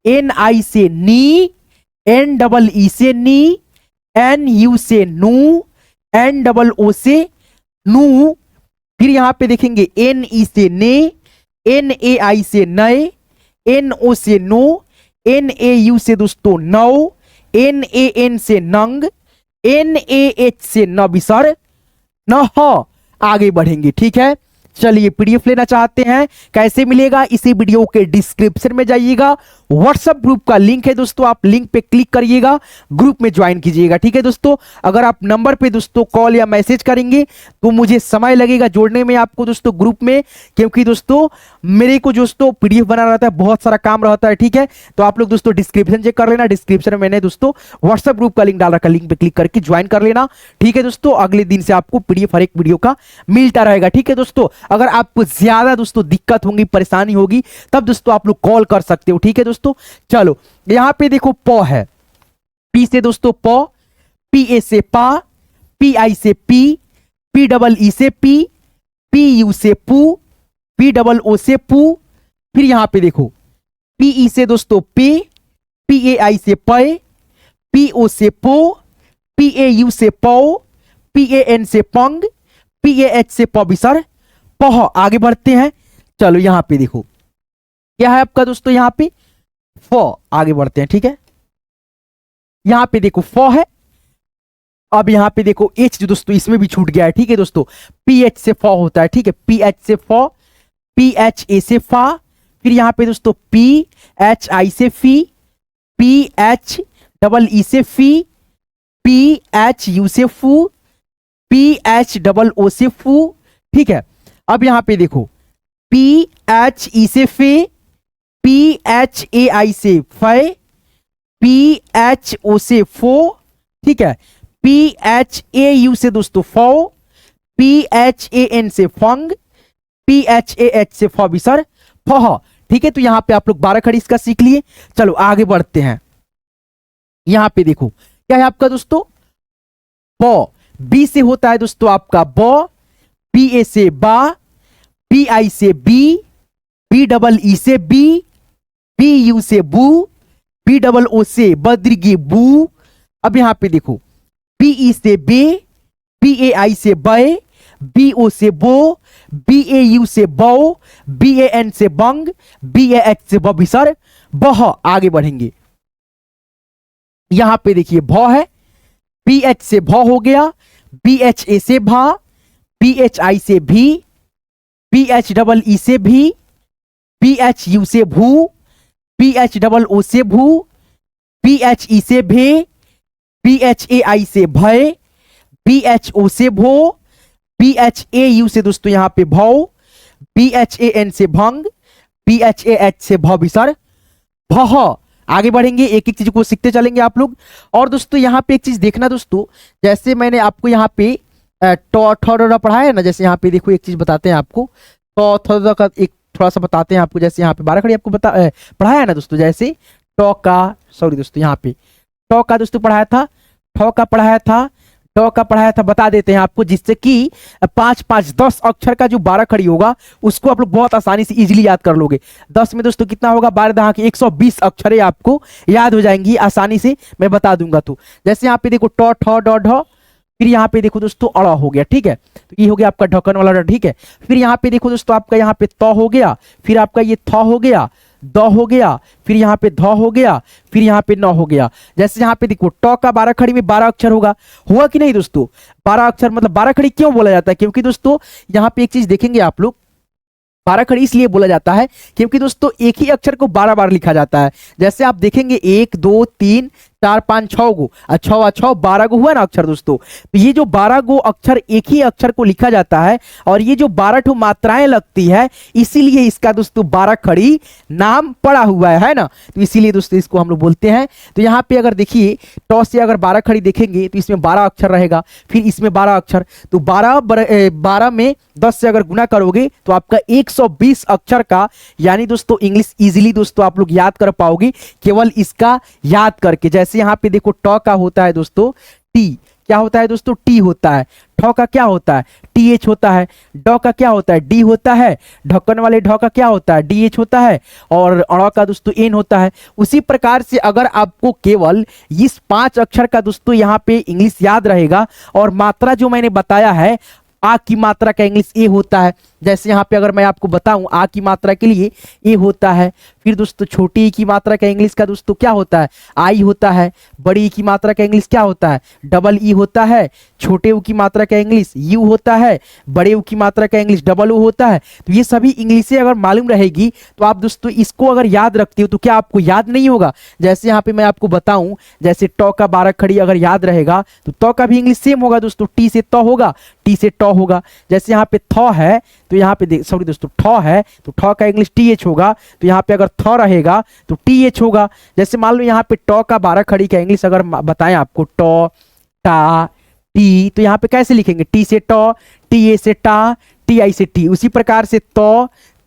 NI से नी, NEE से नी, NU से नू, NOO से नू। फिर यहां पे देखेंगे NE से ने, NAI से नए, NO से नो, NAU से दोस्तों नौ, NAN से नंग, NAH से नबिसर नह। आगे बढ़ेंगे, ठीक है। चलिए पीडीएफ लेना चाहते हैं, कैसे मिलेगा, इसी वीडियो के डिस्क्रिप्शन में जाइएगा, व्हाट्सएप ग्रुप का लिंक है दोस्तों, आप लिंक पे क्लिक करिएगा, ग्रुप में ज्वाइन कीजिएगा, ठीक है दोस्तों। अगर आप नंबर पे दोस्तों कॉल या मैसेज करेंगे तो मुझे समय लगेगा जोड़ने में आपको दोस्तों ग्रुप में, क्योंकि दोस्तों मेरे को दोस्तों पीडीएफ बना रहता है, बहुत सारा काम रहता है, ठीक है। तो आप लोग दोस्तों डिस्क्रिप्शन चेक कर लेना, डिस्क्रिप्शन में मैंने दोस्तों व्हाट्सएप ग्रुप का लिंक डाल रखा, लिंक पे क्लिक करके ज्वाइन कर लेना, ठीक है दोस्तों। अगले दिन से आपको पीडीएफ हर एक वीडियो का मिलता रहेगा, ठीक है दोस्तों। अगर आपको ज्यादा दोस्तों दिक्कत होगी, परेशानी होगी, तब दोस्तों आप लोग कॉल कर सकते हो, ठीक है दोस्तों। चलो यहां पे देखो प है, पी से दोस्तों प, PA से पा, PI से पी, PEE से पी, PU से पू, पी डबल ओ से पू, फिर यहां पे देखो पी ई से दोस्तों पे, पी ए आई से पे, पी ओ से पो, पी ए यू से पौ, पी ए एन से पंग, पी ए एच से पबिसर पह। आगे बढ़ते हैं, चलो यहां पे देखो क्या है आपका दोस्तों, यहां पे फ। आगे बढ़ते हैं, ठीक है, यहां पे देखो फ है। अब यहां पे देखो एच जो दोस्तों इसमें भी छूट गया है, ठीक है दोस्तों, पी एच से फ होता है, ठीक है, पी एच से फ, पी एच ए से फा, फिर यहां पे दोस्तों पी एच आई से फी, पी एच डबल ई से फी, पी एच यू से फू, पी एच डबल ओ से फू, ठीक है। अब यहां पे देखो पी एच ई से फे, पी एच ए आई से फे, पी एच ओ से फो, ठीक है, पी एच ए यू से दोस्तों फो, पी एच ए एन से फंग, पी एच ए एच से फॉबिसर फह, ठीक है। तो यहां पे आप लोग 12 खड़ी इसका सीख लिए। चलो आगे बढ़ते हैं, यहां पे देखो क्या है आपका दोस्तों, ब। बी से होता है दोस्तों आपका ब, पी ए से बा, पी आई से बी, बी डबल ई से बी, बी यू से बू, बी डबल ओ से बद्रिगी बू। अब यहां पे देखो पी ई से बे, बी ए आई से बे, बी ओ से बो, बी ए यू से बो, बी ए एन से बंग, बी ए एच से बबिसर बह। आगे बढ़ेंगे, यहां पे देखिए भ है, पी एच से भ हो गया, बी एच ए से भा, पी एच आई से भी, पी एच डबल ई से भी, पी एच यू से भू, पी एच डबल ओ से भू, पी एच ई से भे, पी एच ए आई से भय, पी एच ओ से भो, पी एच ए यू से दोस्तों यहां पे भौ, पी एच ए एन से भंग, पी एच ए एच से भविसर भह। आगे बढ़ेंगे, एक एक चीज को सीखते चलेंगे आप लोग। और दोस्तों यहाँ पे एक चीज देखना दोस्तों, जैसे मैंने आपको यहाँ पे पढ़ाया है ना, जैसे यहाँ पे देखो एक चीज बताते हैं आपको, तो का एक थोड़ा सा बताते हैं आपको, जैसे यहाँ पे 12 खड़ी आपको पढ़ाया है ना दोस्तों, जैसे टॉ का, सॉरी दोस्तों यहाँ पे टॉ का दोस्तों पढ़ाया था, ठॉ का पढ़ाया था, टॉ का पढ़ाया था, बता देते हैं आपको, जिससे कि 5 5 10 अक्षर का जो 12 खड़ी होगा उसको आप लोग बहुत आसानी से इजीली याद कर लोगे। 10 में दोस्तों कितना होगा, 12 दहा के 120 अक्षरें आपको याद हो जाएंगी आसानी से, मैं बता दूंगा। तो जैसे यहाँ पे देखो टॉ ठॉ डॉ ढ, फिर यहाँ पे देखो दोस्तों अड़ा हो गया, ठीक है, तो ये हो गया आपका ढक्कन वाला ड, ठीक है। फिर यहाँ पे देखो दोस्तों आपका यहाँ पे त हो गया, फिर आपका ये थ हो गया, द हो गया, फिर यहाँ पे ध हो गया, फिर यहाँ पे न हो गया। जैसे यहाँ पे देखो ट का 12 खड़ी में 12 अक्षर होगा, हुआ कि नहीं दोस्तों, 12 अक्षर मतलब 12 खड़ी क्यों बोला जाता है, क्योंकि दोस्तों यहाँ पे एक चीज देखेंगे आप लोग, 12 खड़ी इसलिए बोला जाता है क्योंकि दोस्तों एक ही अक्षर को 12 बार लिखा जाता है। जैसे आप देखेंगे 1 2 3 4 5 6 गो, 6 12 गो हुआ ना अक्षर दोस्तों, तो ये जो 12 गो अक्षर एक ही अक्षर को लिखा जाता है, और ये जो 12 ठो मात्राएं लगती है, इसीलिए इसका दोस्तों 12 खड़ी नाम पड़ा हुआ है ना, तो इसीलिए दोस्तों इसको हम लोग बोलते हैं। तो यहाँ पे अगर देखिए टॉ से अगर 12 खड़ी देखेंगे तो इसमें 12 अक्षर रहेगा, फिर इसमें 12 अक्षर, तो 12 में 10 से अगर गुना करोगे तो आपका 120 अक्षर का, यानी दोस्तों इंग्लिश इजीली दोस्तों आप लोग याद कर पाओगे केवल इसका याद करके। जैसे यहाँ पे देखो टॉ का होता है दोस्तों टी, क्या होता है दोस्तों, टी होता है, ठॉ का क्या होता है, टी एच होता है, डॉ का क्या होता है, डी होता है, ढक्कन वाले ढॉ का क्या होता है, डी एच होता है, और अड़ का दोस्तों एन होता है। उसी प्रकार से अगर आपको केवल इस 5 अक्षर का दोस्तों यहाँ पे इंग्लिश याद रहेगा, और मात्रा जो मैंने बताया है, आ की मात्रा का इंग्लिश ए होता है, जैसे यहाँ पे अगर मैं आपको बताऊं आ की मात्रा के लिए ए होता है, फिर दोस्तों छोटी ई की मात्रा का इंग्लिश का दोस्तों क्या होता है, आई होता है, बड़ी ई की मात्रा का इंग्लिश क्या होता है, डबल ई होता है, छोटे ऊ की मात्रा का इंग्लिश यू होता है, बड़े ऊ की मात्रा का इंग्लिश डबल ओ होता है। तो ये सभी इंग्लिशें अगर मालूम रहेगी तो आप दोस्तों इसको अगर याद रखते हो तो क्या आपको याद नहीं होगा। जैसे यहाँ पे मैं आपको बताऊं, जैसे टॉ का 12 खड़ी अगर याद रहेगा तो टॉ का भी इंग्लिश सेम होगा दोस्तों, टी से टॉ होगा, टी से टॉ होगा। जैसे यहाँ पे थॉ है तो यहाँ पे सॉरी दोस्तों ठॉ है तो ठॉ का इंग्लिश टी एच होगा, तो यहाँ पे अगर थॉ रहेगा तो टी एच होगा। जैसे मान लो यहाँ पे टॉ का 12 खड़ी का इंग्लिश अगर बताएं आपको, टॉ टा टी, तो यहाँ पे कैसे लिखेंगे, टी से टॉ, टी ए से टा, टी आई से टी। उसी प्रकार से तौ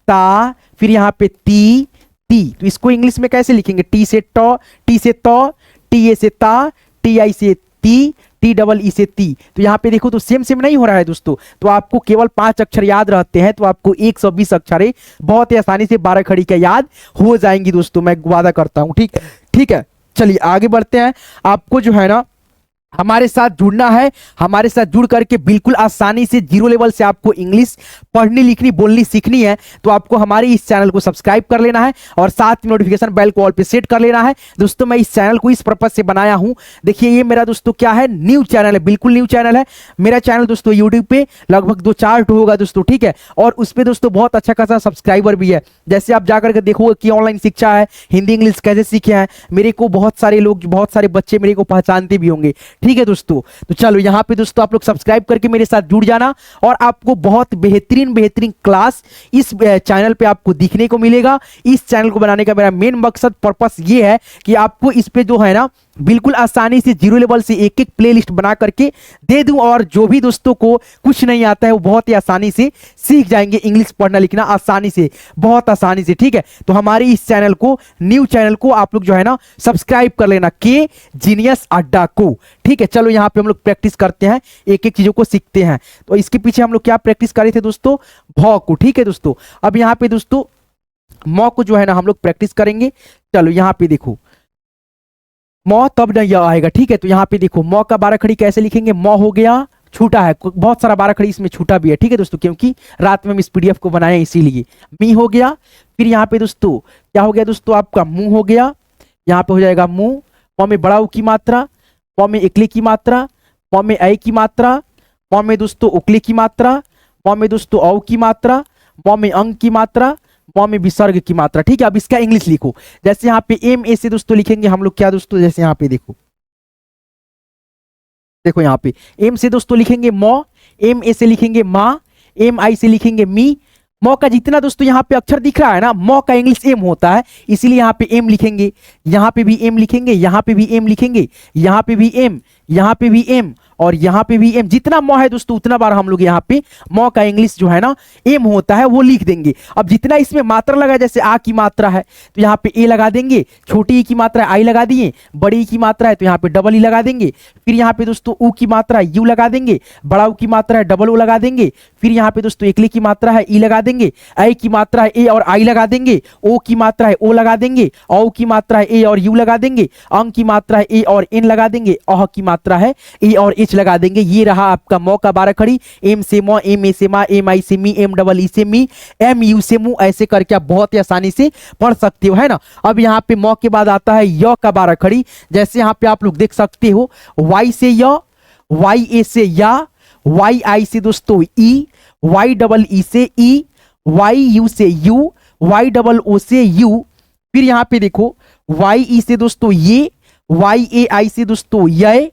ता, फिर यहाँ पे ती ती, तो इसको इंग्लिश में कैसे लिखेंगे, टी से टॉ, टी से तौ, टी ए से ता, टी आई से ती, टी डबल ई से ती। तो यहाँ पे देखो तो सेम सेम नहीं हो रहा है दोस्तों। तो आपको केवल 5 अक्षर याद रहते हैं तो आपको 120 अक्षर बहुत ही आसानी से 12 खड़ी का याद हो जाएंगी दोस्तों, मैं वादा करता हूँ। ठीक है, ठीक है, चलिए आगे बढ़ते हैं। आपको जो है ना हमारे साथ जुड़ना है, हमारे साथ जुड़ करके बिल्कुल आसानी से जीरो लेवल से आपको इंग्लिश पढ़नी लिखनी बोलनी सीखनी है। तो आपको हमारे इस चैनल को सब्सक्राइब कर लेना है और साथ में नोटिफिकेशन बेल को ऑल पे सेट कर लेना है। दोस्तों मैं इस चैनल को इस पर्पज से बनाया हूं, देखिए ये मेरा दोस्तों क्या है, न्यू चैनल है, बिल्कुल न्यू चैनल है मेरा चैनल दोस्तों। यूट्यूब पे लगभग 2-4 होगा दोस्तों, ठीक है, और उस पर दोस्तों बहुत अच्छा खासा सब्सक्राइबर भी है। जैसे आप जाकर के देखोगे कि ऑनलाइन शिक्षा है, हिंदी इंग्लिश कैसे सीखे हैं, मेरे को बहुत सारे लोग, बहुत सारे बच्चे मेरे को पहचानते भी होंगे। ठीक है दोस्तों, तो चलो यहाँ पे दोस्तों आप लोग सब्सक्राइब करके मेरे साथ जुड़ जाना और आपको बहुत बेहतरीन बेहतरीन क्लास इस चैनल पे आपको दिखने को मिलेगा। इस चैनल को बनाने का मेरा मेन मकसद पर्पस ये है कि आपको इस पे जो है ना बिल्कुल आसानी से जीरो लेवल से एक एक प्लेलिस्ट बना करके दे दूं और जो भी दोस्तों को कुछ नहीं आता है वो बहुत ही आसानी से सीख जाएंगे इंग्लिश पढ़ना लिखना आसानी से, बहुत आसानी से। ठीक है, तो हमारे इस चैनल को, न्यू चैनल को आप लोग जो है ना सब्सक्राइब कर लेना, के जीनियस अड्डा को। ठीक है, चलो यहाँ पे हम लोग प्रैक्टिस करते हैं, एक एक चीजों को सीखते हैं। तो इसके पीछे हम लोग क्या प्रैक्टिस कर रहे थे दोस्तों, भौ को। ठीक है दोस्तों, अब यहाँ पे दोस्तों मौ को जो है ना हम लोग प्रैक्टिस करेंगे। चलो यहाँ पे देखो मौ तब नहीं आएगा। ठीक है, तो यहाँ पे देखो मौ का 12 खड़ी कैसे लिखेंगे, मौ हो गया, छूटा है बहुत सारा 12 खड़ी इसमें छूटा भी है। ठीक है दोस्तों, क्योंकि रात में हम इस पीडीएफ को बनाए इसीलिए। मी हो गया, फिर यहाँ पे दोस्तों क्या हो गया दोस्तों, आपका मुंह हो गया, यहाँ पे हो जाएगा मुंह। मौ में बड़ा उ की मात्रा, मौ में इकले की मात्रा, मौ में ऐ की मात्रा, मौ में दोस्तों उकले की मात्रा, मौ में दोस्तों औ की मात्रा, मौ में अंग की मात्रा, मौ में विसर्ग की मात्रा। ठीक है, अब इसका इंग्लिश लिखो। जैसे यहाँ पे एम ए से दोस्तों लिखेंगे हम लोग क्या दोस्तों, जैसे यहाँ पे देखो, देखो यहाँ पे एम से दोस्तों लिखेंगे मौ, एम ए से लिखेंगे माँ, एम आई से लिखेंगे मी। मौ का जितना दोस्तों यहाँ पे अक्षर दिख रहा है ना, मौ का इंग्लिश एम होता है, इसीलिए यहाँ पे एम लिखेंगे, यहाँ पे भी एम लिखेंगे, यहाँ पे भी एम लिखेंगे, यहाँ पे भी एम, यहाँ पे भी एम और यहाँ पे भी एम। जितना मौ है दोस्तों उतना बार हम लोग यहाँ पे मौ का इंग्लिश जो है ना एम होता है वो लिख देंगे। अब जितना इसमें मात्रा लगा, जैसे आ की मात्रा है तो यहाँ पे ए लगा देंगे, छोटी ई की मात्रा है आई लगा दिए, बड़ी ई की मात्रा है तो यहाँ पे डबल ई लगा देंगे, फिर यहाँ पे दोस्तों ऊ की मात्रा है यू लगा देंगे, बड़ा ऊ की मात्रा है डबल ओ लगा देंगे, फिर यहाँ पे दोस्तों एकले की मात्रा है ई लगा देंगे, ऐ की मात्रा है ए और आई लगा देंगे, ओ की मात्रा है ओ लगा देंगे, औ की मात्रा है ए और यू लगा देंगे, अंग की मात्रा है ए और एन लगा देंगे, अह की मात्रा है ए और एच लगा देंगे। ये रहा आपका मौ का 12 खड़ी। एम से मौ, एम ए से माँ, एम आई से मी, एम डबल ई से मी, एम यू से मुंह, ऐसे करके आप बहुत ही आसानी से पढ़ सकते हो, है ना। अब यहाँ पे मौ के बाद आता है य का 12 खड़ी। जैसे यहाँ पे आप लोग देख सकते हो, वाई से य, वाई ए से या, वाई आई से दोस्तों ई, वाई डबल ई से ई, वाई यू से यू, वाई डबल ओ से यू, फिर यहाँ पे देखो वाई ई से दोस्तों ये, वाई ए आई से दोस्तों ये,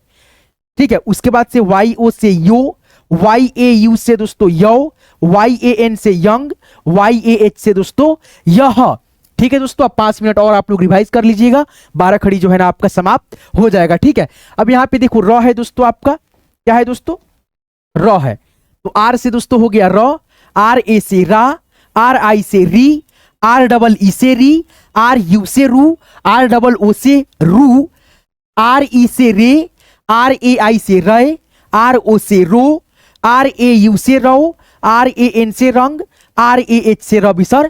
ठीक है, उसके बाद से वाई ओ से यो, वाई ए यू से दोस्तों यो, वाई ए एन से यंग, वाई ए एच से दोस्तों यह। ठीक है दोस्तों, अब 5 मिनट और आप लोग रिवाइज कर लीजिएगा, 12 खड़ी जो है ना आपका समाप्त हो जाएगा। ठीक है, अब यहाँ पे देखो र है दोस्तों, आपका क्या है दोस्तों, र है, तो आर से दोस्तों हो गया र, आर ए से रा, आर आई से री, आर डबल ई से री, आर यू से रू, आर डबल ओ से रू, आर ई से रे, आर ए आई से रे, आर ओ से रो, आर ए यू से रो, आर ए एन से रंग, आर ए एच से रविसर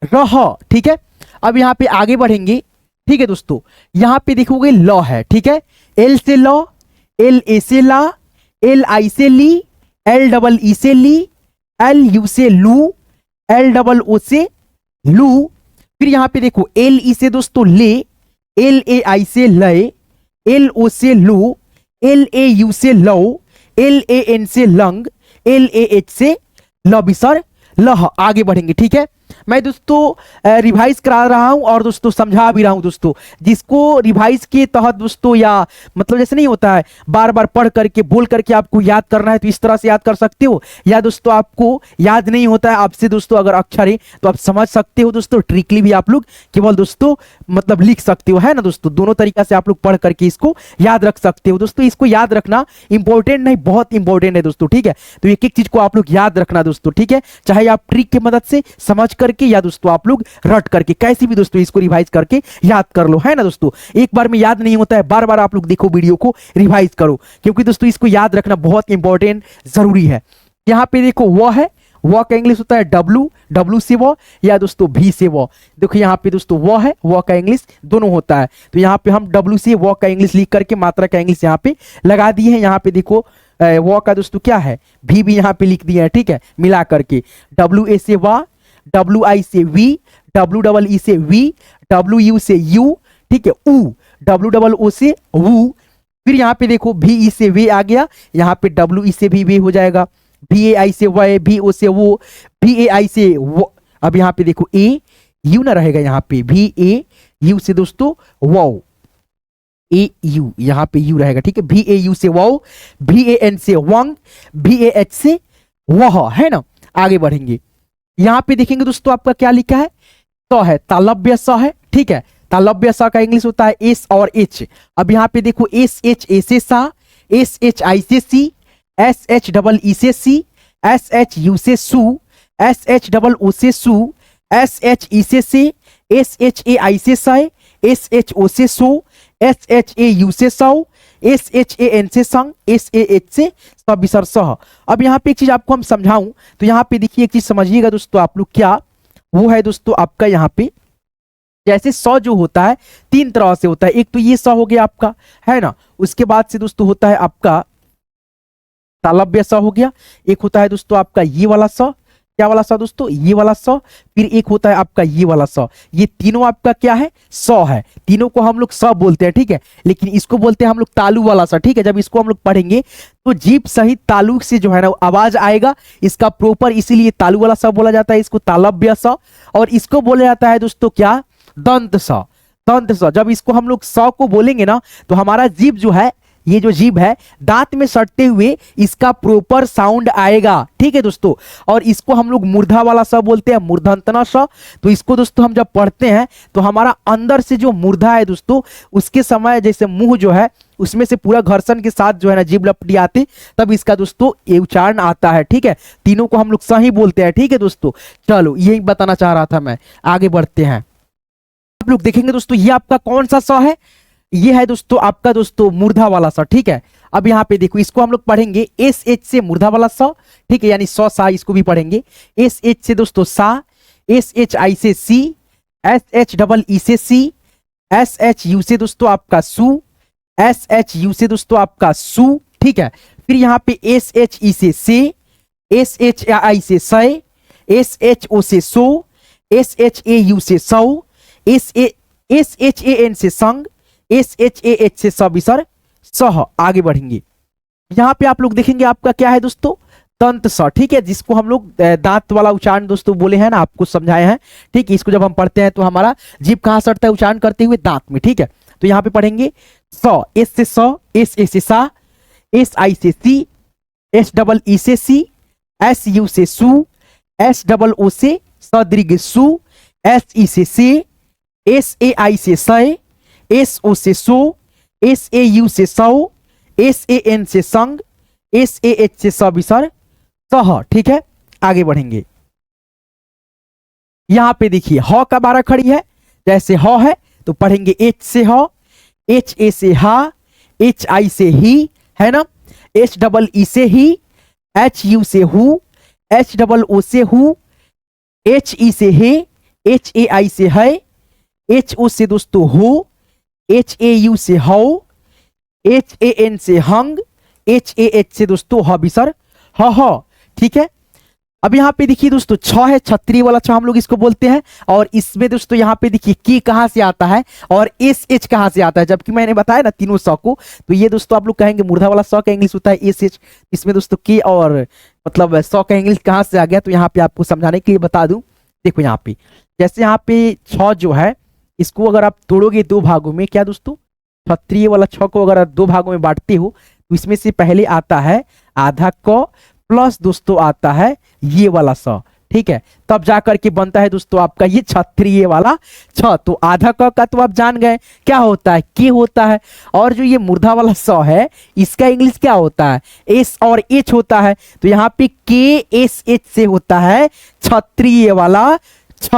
रह। ठीक है, अब यहाँ पे आगे बढ़ेंगे। ठीक है दोस्तों, यहाँ पे देखोगे ल है, ठीक है, एल से ल, एल ए से ला, एल आई से ली, एल डबल ई से ली, एल यू से लू, एल डबल ओ से लू, फिर यहाँ पे देखो एल ई से दोस्तों ले, एल ए आई से लय, एल ओ से लो, एल ए यू से लो, एल ए एन से लंग, एल ए एच से लबिसर लह। आगे बढ़ेंगे। ठीक है, मैं दोस्तों रिवाइज करा रहा हूं और दोस्तों समझा भी रहा हूं दोस्तों। जिसको रिवाइज के तहत दोस्तों, या मतलब जैसे नहीं होता है बार बार पढ़ करके बोल करके आपको याद करना है तो इस तरह से याद कर सकते हो, या दोस्तों आपको याद नहीं होता है आपसे दोस्तों अगर अक्षर है तो आप समझ सकते हो दोस्तों, ट्रिकली भी आप लोग केवल दोस्तों मतलब लिख सकते हो, है ना दोस्तों। दोनों तरीका से आप लोग पढ़ करके इसको याद रख सकते हो दोस्तों। इसको याद रखना इंपॉर्टेंट नहीं, बहुत इंपॉर्टेंट है दोस्तों। ठीक है, तो एक एक चीज को आप लोग याद रखना दोस्तों। ठीक है, चाहे आप ट्रिक की मदद से समझ कर करके या दोस्तों आप लोग रट करके, कैसे भी दोस्तों इसको रिवाइज करके याद कर लो, है ना दोस्तों। एक बार में याद नहीं होता है, बार बार आप लोग देखो वीडियो को, रिवाइज करो, क्योंकि दोस्तों इसको याद रखना बहुत इंपॉर्टेंट जरूरी है। यहाँ पे देखो वह है, वह का इंग्लिश होता है डब्लू, डब्लू से वह या दोस्तों भी से वह। देखो यहाँ पे दोस्तों वह है, वह का इंग्लिश दोनों होता है, तो यहाँ पे हम डब्लू से वह का इंग्लिश लिख करके मात्रा का इंग्लिश यहाँ पे लगा दिए हैं। यहाँ पे देखो वह का दोस्तों क्या है, भी यहाँ पे लिख दिया है, ठीक है, मिला करके डब्लू ए से वाह, डब्लू आई से वी, डब्लू डबल ई से वी, डब्लू यू से यू, ठीक है, ऊ, डब्लू डबल ओ से वू। फिर यहाँ पे देखो भी ई से वे आ गया, यहाँ पे डब्लू ई से भी वे हो जाएगा, भी ए आई से वे, भी ओ से वो, भी ए आई से वो। अब यहाँ पे देखो ए यू ना रहेगा, यहाँ पे भी ए यू से दोस्तों वाओ, ए यू यहाँ पे यू रहेगा, ठीक है, भी ए यू से वाओ, भी ए एन से वंग, भी ए एच से वह, है ना। आगे बढ़ेंगे, यहाँ पे देखेंगे दोस्तों आपका क्या लिखा है, स है, तालव्य स है, ठीक है, तालव्य स का इंग्लिश होता है एस और एच। अब यहाँ पे देखो एस एच ए से सा, एस एच आई से सी, एस एच डबल ई से सी, एस एच यू से सू, एस एच डबल ओ से सू, एस एच ई से, एस एच ए आई से सय, एस एच ओ से सो, एस एच ए यू से सौ, एस एच ए एन से संग, एस ए एच से सविसर सह। अब यहाँ पे एक चीज आपको हम समझाऊं, तो यहाँ पे देखिए एक चीज समझिएगा दोस्तों आप लोग, क्या वो है दोस्तों आपका यहाँ पे, जैसे सौ जो होता है तीन तरह से होता है, एक तो ये सौ हो गया आपका, है ना, उसके बाद से दोस्तों होता है आपका तालव्य स हो गया, एक होता है दोस्तों आपका ये वाला स, क्या वाला स दोस्तों, ये वाला स, फिर एक होता है आपका ये वाला स। ये तीनों आपका क्या है, स है, तीनों को हम लोग स बोलते हैं, ठीक है, लेकिन इसको बोलते हैं हम लोग तालु वाला स, ठीक है। जब इसको हम लोग पढ़ेंगे तो जीभ सहित तालु से जो है ना आवाज आएगा इसका प्रॉपर, इसीलिए तालु वाला स बोला जाता है, इसको तालव्य स। और इसको बोला जाता है दोस्तों क्या, दंत स, दंत स। जब इसको हम लोग स को बोलेंगे ना तो हमारा जीभ जो है, ये जो जीभ है दांत में सटते हुए इसका प्रॉपर साउंड आएगा, ठीक है दोस्तों। और इसको हम लोग मूर्धा वाला स बोलते हैं, मूर्धन्तना स। तो इसको दोस्तों हम जब पढ़ते हैं तो हमारा अंदर से जो मूर्धा है दोस्तों, उसके समय जैसे मुंह जो है उसमें से पूरा घर्षण के साथ जो है ना जीभ लपटी आती, तब इसका दोस्तों ये उच्चारण आता है, ठीक है। तीनों को हम लोग सही बोलते हैं, ठीक है दोस्तों। चलो यही बताना चाह रहा था मैं, आगे बढ़ते हैं। आप लोग देखेंगे दोस्तों ये आपका कौन सा स है, ये है दोस्तों आपका दोस्तों मूर्धा वाला स, ठीक है। अब यहाँ पे देखो इसको हम लोग पढ़ेंगे एस एच से मूर्धा वाला स, ठीक है, यानी सौ सा, इसको भी पढ़ेंगे एस एच से दोस्तों सा, एस एच आई से सी, एस एच डबल ई से सी, एस एच यू से दोस्तों आपका सू, एस एच यू से दोस्तों आपका सू, ठीक है। फिर यहाँ पे एस एच ई से, एस एच आई से सय, एस एच ओ से सो, एस एच ए यू से सौ, एस एच ए एन से संग, एस एच ए एच से सविसर सह। आगे बढ़ेंगे, यहाँ पे आप लोग देखेंगे आपका क्या है दोस्तों, दंत स, ठीक है, जिसको हम लोग दांत वाला उच्चारण दोस्तों बोले हैं ना, आपको समझाए हैं, ठीक है। इसको जब हम पढ़ते हैं तो हमारा जीभ कहाँ सटता है, उच्चारण करते हुए दांत में, ठीक है। तो यहाँ पे पढ़ेंगे स, एस से स, एस ए से सा, एस आई से सी, एस डबल ई से सी, एस यू से सू, एस डबल ओ से सदृघ सू, एस ई से, एस ए आई से सय, एस ओ से सो, एस ए यू से सौ, एस ए एन से संग, एस ए एच से सविसर सह, ठीक है। आगे बढ़ेंगे, यहां पे देखिए ह का बारह खड़ी है, जैसे ह है तो पढ़ेंगे एच से ह, एच ए से हा, एच आई से ही, है ना, एच डबल ई से ही, एच यू से हु, एच डबल ओ से हु, एच ई से हे, एच ए आई से है, एच ओ से दोस्तों हो, एच ए यू से हौ, एच ए एन से हंग, एच ए एच से दोस्तों हविसर ह, ठीक है। अब यहाँ पे देखिए दोस्तों छ है, क्षत्रिय वाला छ हम लोग इसको बोलते हैं। और इसमें दोस्तों यहाँ पे देखिए की कहाँ से आता है और एस एच कहाँ से आता है, जबकि मैंने बताया ना तीनों स को, तो ये दोस्तों आप लोग कहेंगे मूर्धा वाला स का इंग्लिश होता है एस एच, इसमें दोस्तों के और मतलब स का इंग्लिश कहाँ से आ गया, तो यहाँ पे आपको समझाने के लिए बता दूं। देखो यहाँ पे जैसे यहाँ पे छ जो है, इसको अगर आप तोड़ोगे दो भागों में, क्या दोस्तों, क्षत्रिय वाला छ को अगर आप दो भागों में बांटते हो तो इसमें से पहले आता है आधा क प्लस दोस्तों आता है ये वाला स, ठीक है, तब जाकर के बनता है दोस्तों आपका ये क्षत्रिय वाला छ। तो आधा क का तो आप जान गए क्या होता है, के होता है। और जो ये मूर्धा वाला स है इसका इंग्लिश क्या होता है, एस और एच होता है। तो यहाँ पे के एस एच से होता है क्षत्रिय वाला छ,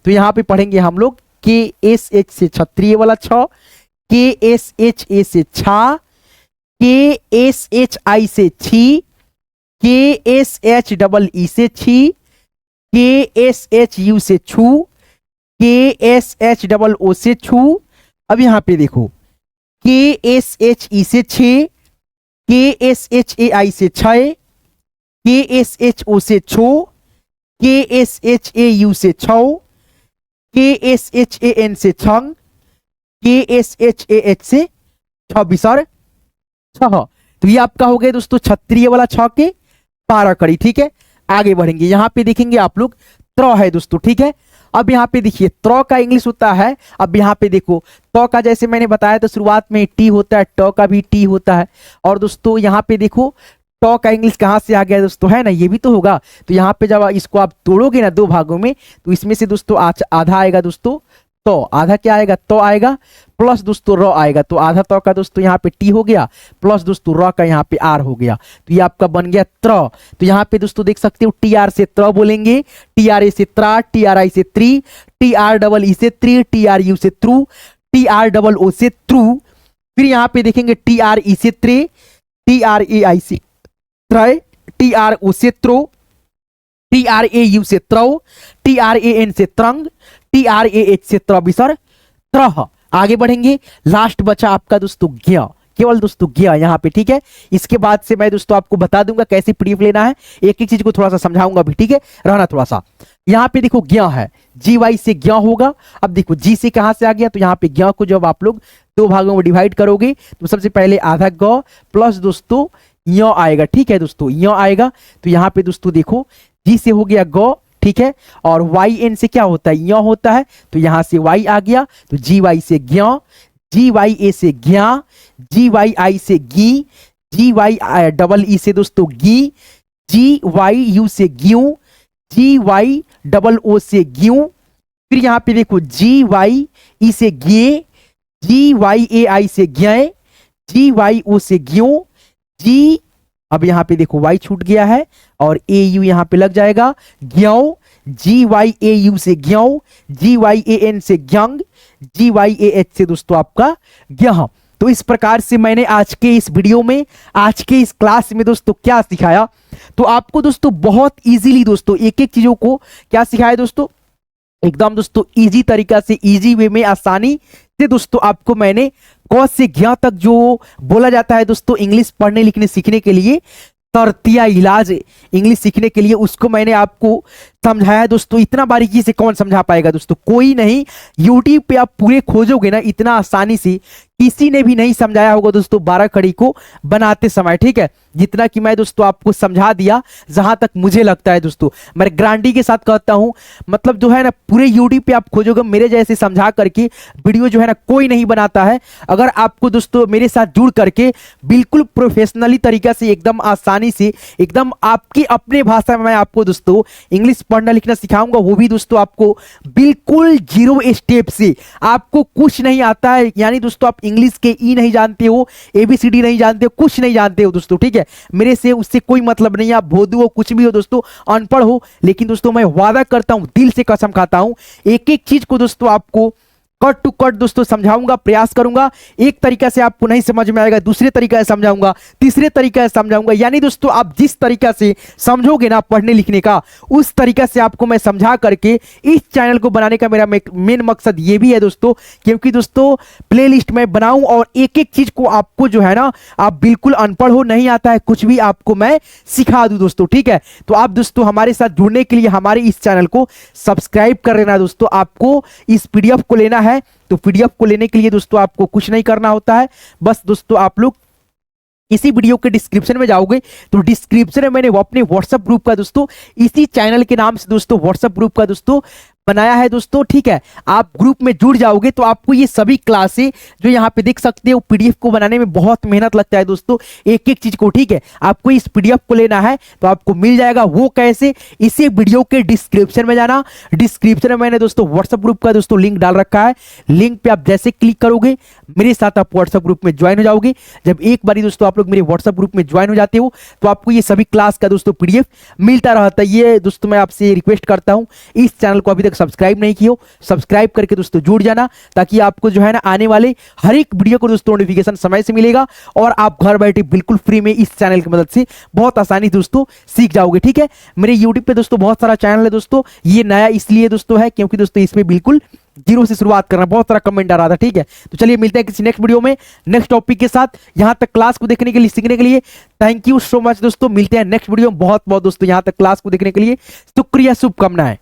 तो यहाँ पे पढ़ेंगे हम लोग के एस एच से क्षत्रिय वाला छ, के एस एच ए से छा, के एस एच आई से छी, के एस एच डबल ई से छी, के एस एच यू से छू, के एस एच डबल ओ से छू। अब यहां पे देखो के एस एच ई से छे, के एस एच ए आई से छय, के एस एच ओ से छो, के एस एच ए यू से छौ, के एस एच ए एन से छंग, के एस एच ए एच से छह छह। तो ये आपका हो गया दोस्तों क्षत्रिय वाला छ के 12 कड़ी। ठीक है, आगे बढ़ेंगे। यहां पे देखेंगे आप लोग त्र है दोस्तों। ठीक है, अब यहाँ पे देखिए त्र का इंग्लिश होता है, अब यहाँ पे देखो त का जैसे मैंने बताया तो शुरुआत में टी होता है, ट का भी टी होता है। और दोस्तों यहाँ पे देखो ट का इंग्लिश कहाँ से आ गया दोस्तों, है ना, ये भी तो होगा। तो यहाँ पे जब इसको आप तोड़ोगे ना दो भागों में, तो इसमें से दोस्तों आधा आएगा दोस्तों तो, आधा क्या आएगा तो आएगा, प्लस दोस्तों र आएगा, तो आधा तो का दोस्तों यहाँ पे टी हो गया, प्लस दोस्तों र का यहाँ पे आर हो गया, तो ये आपका बन गया त्र। तो यहाँ पे दोस्तों देख सकते हो टी आर से त्र बोलेंगे, टी आर ए से त्रा, टी आर आई से त्री, टी आर डबल ई से त्री, टी आर यू से ट्रू, टी आर डबल ओ से ट्रू। फिर यहाँ पे देखेंगे टी आर ई से त्रे, टी आर ए आई से त्रय, टी आर ओ से throw, T R A U से त्रौ, टी आर ए एन से त्रंग, टी आर ए एच से त्रबिसर त्रह। आगे बढ़ेंगे, लास्ट बचा आपका दोस्तों ज्ञ, केवल दोस्तों ज्ञ यहाँ पे। ठीक है, इसके बाद से मैं दोस्तों आपको बता दूंगा कैसे पीडीएफ लेना है, एक एक चीज को थोड़ा सा समझाऊंगा भी। ठीक है, रहना थोड़ा सा। यहाँ पे देखो ज्ञ है, जी वाई से ज्ञ होगा। अब देखो जी से कहां से आ गया, तो यहाँ पे ज्ञ को जब आप लोग दो भागों में डिवाइड करोगे तो सबसे पहले आधा ग प्लस दोस्तों य आएगा। ठीक है दोस्तों, य आएगा, तो यहाँ पे दोस्तों देखो जी से हो गया ग, ठीक है, और वाई एन से क्या होता है य होता है, तो यहां से वाई आ गया, तो जी वाई से ज्ञ, जी वाई ए से ज्ञा, जी वाई आई से गी, जी वाई डबल ई से दोस्तों गी, जी वाई यू से ग्यू, जी वाई डबल ओ से ग्यू। फिर यहाँ पे देखो जी वाई ई से गे, जी वाई ए आई से ज्ञ, जी वाई ओ से ग्यो, जी, अब यहाँ पे देखो y छूट गया है और ए यू यहाँ पे लग जाएगा ज्ञौ, जी वाई ए यू से ज्ञौ, जी वाई ए एन से ज्ञंग, जी वाई ए एच से दोस्तों आपका ज्ञ। तो इस प्रकार से मैंने आज के इस वीडियो में, आज के इस क्लास में दोस्तों क्या सिखाया, तो आपको दोस्तों बहुत इजीली दोस्तों एक एक चीजों को क्या सिखाया दोस्तों, एकदम दोस्तों इजी तरीका से, इजी वे में, आसानी से दोस्तों आपको मैंने क से ज्ञ तक जो बोला जाता है दोस्तों इंग्लिश पढ़ने लिखने सीखने के लिए, तरतिया इलाज इंग्लिश सीखने के लिए, उसको मैंने आपको समझाया दोस्तों। इतना बारीकी से कौन समझा पाएगा दोस्तों, कोई नहीं। YouTube पे आप पूरे खोजोगे ना इतना आसानी से, किसी ने भी नहीं समझाया होगा दोस्तों 12 कड़ी को बनाते समय। ठीक है, जितना कि मैं दोस्तों आपको समझा दिया, जहां तक मुझे लगता है दोस्तों, मैं गारंटी के साथ कहता हूं, मतलब जो है ना पूरे YouTube पे आप खोजोगे मेरे जैसे समझा करके वीडियो जो है ना कोई नहीं बनाता है। अगर आपको दोस्तों मेरे साथ जुड़ करके बिल्कुल प्रोफेशनली तरीका से, एकदम आसानी से, एकदम आपकी अपने भाषा में मैं आपको दोस्तों इंग्लिश पढ़ना लिखना सिखाऊंगा, वो भी दोस्तों आपको बिल्कुल 0 स्टेप से। आपको कुछ नहीं आता है, यानी दोस्तों आप इंग्लिश के ई नहीं जानते हो, एबीसीडी नहीं जानते हो, कुछ नहीं जानते हो दोस्तों। ठीक है, मेरे से उससे कोई मतलब नहीं है, आप भोदू हो, कुछ भी हो दोस्तों, अनपढ़ हो, लेकिन दोस्तों मैं वादा करता हूं, दिल से कसम खाता हूं, एक एक चीज को दोस्तों आपको कट टू कट दोस्तों समझाऊंगा, प्रयास करूंगा। एक तरीका से आपको नहीं समझ में आएगा, दूसरे तरीका से समझाऊंगा, तीसरे तरीका से समझाऊंगा, यानी दोस्तों आप जिस तरीका से समझोगे ना पढ़ने लिखने का, उस तरीका से आपको मैं समझा करके इस चैनल को बनाने का मेरा मेन मकसद ये भी है दोस्तों, क्योंकि दोस्तों प्लेलिस्ट में बनाऊं और एक एक चीज को आपको जो है ना, आप बिल्कुल अनपढ़ हो, नहीं आता है कुछ भी, आपको मैं सिखा दूं दोस्तों। ठीक है, तो आप दोस्तों हमारे साथ जुड़ने के लिए हमारे इस चैनल को सब्सक्राइब कर लेना दोस्तों। आपको इस पीडीएफ को लेना है, तो पीडीएफ को लेने के लिए दोस्तों आपको कुछ नहीं करना होता है, बस दोस्तों आप लोग इसी वीडियो के डिस्क्रिप्शन में जाओगे तो डिस्क्रिप्शन में मैंने वो अपने व्हाट्सएप ग्रुप का दोस्तों, इसी चैनल के नाम से दोस्तों व्हाट्सएप ग्रुप का दोस्तों बनाया है दोस्तों। ठीक है, आप ग्रुप में जुड़ जाओगे तो आपको ये सभी क्लासें जो यहाँ पे देख सकते हो, पीडीएफ को बनाने में बहुत मेहनत लगता है दोस्तों, एक एक चीज को। ठीक है, आपको इस पीडीएफ को लेना है तो आपको मिल जाएगा। वो कैसे, इसी वीडियो के डिस्क्रिप्शन में जाना, डिस्क्रिप्शन में मैंने दोस्तों व्हाट्सएप ग्रुप का दोस्तों लिंक डाल रखा है, लिंक पे आप जैसे क्लिक करोगे मेरे साथ आप व्हाट्सएप ग्रुप में ज्वाइन हो जाओगे। जब एक बारी दोस्तों आप लोग मेरे व्हाट्सएप ग्रुप में ज्वाइन हो जाते हो तो आपको ये सभी क्लास का दोस्तों पीडीएफ मिलता रहता है। ये दोस्तों मैं आपसे रिक्वेस्ट करता हूं, इस चैनल को अभी तक सब्सक्राइब नहीं किए हो सब्सक्राइब करके दोस्तों जुड़ जाना, ताकि आपको जो है ना आने वाले हर एक वीडियो को दोस्तों नोटिफिकेशन समय से मिलेगा और आप घर बैठे बिल्कुल फ्री में इस चैनल की मदद से बहुत आसानी दोस्तों सीख जाओगे। ठीक है, मेरे यूट्यूब पे दोस्तों बहुत सारा चैनल है दोस्तों, ये नया इसलिए दोस्तों है क्योंकि दोस्तों इसमें बिल्कुल जीरो से शुरुआत करना, बहुत सारा कमेंट आ रहा था। ठीक है, तो चलिए मिलते हैं किसी नेक्स्ट वीडियो में नेक्स्ट टॉपिक के साथ। यहां तक क्लास को देखने के लिए, सीखने के लिए थैंक यू सो मच दोस्तों। मिलते हैं नेक्स्ट वीडियो में। बहुत बहुत दोस्तों यहां तक क्लास को देखने के लिए शुक्रिया, शुभकामनाएं।